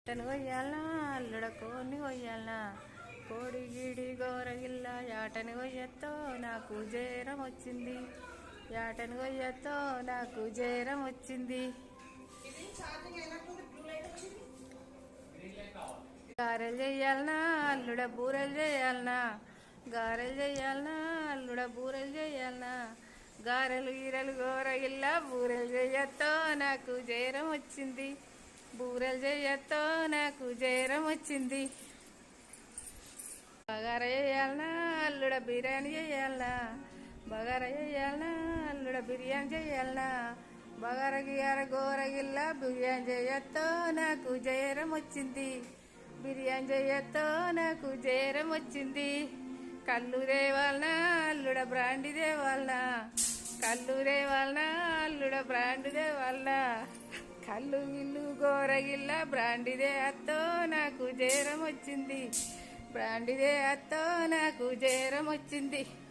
యాటను కొయ్యాలనా అల్లుడ కోడిని కొయ్యాలనా కోడి గీడి గోరగిల్ల యాటను కొయ్యతో నాకు జేరం వచ్చింది యాటను కొయ్యతో నాకు జేరం వచ్చింది గారెలు చెయ్యాలనా అల్లుడ బూరెలు చేయాలనా గారెలు చెయ్యాలనా అల్లుడ బూరెలు చేయాలనా గారెలు గీరెలు గోరగిల్ల బూరెలు చెయ్యతో నాకు జేరం వచ్చింది బూరెలు చెయ్యతో నాకు జేరం వచ్చింది బగార చేయాలనా అల్లుడ బిర్యానీ చేయాలనా బగార చేయాలనా అల్లుడ బిర్యానీ చేయాలనా బగార గిగార గోరగిల్ల బిర్యానీ చేయతో నాకు జేరం వచ్చింది బిర్యానీ చేయతో నాకు జేరం వచ్చింది కళ్ళు తేవాలనా అల్లుడ బ్రాండి తేవాలనా కళ్ళు తేవాలనా అల్లుడ బ్రాండి తేవాలనా కళ్ళు గిల్లు గోరగిల్ల బ్రాండిదే అత్తో నాకు జేరం వచ్చింది బ్రాండిదే అత్తో నాకు జేరం వచ్చింది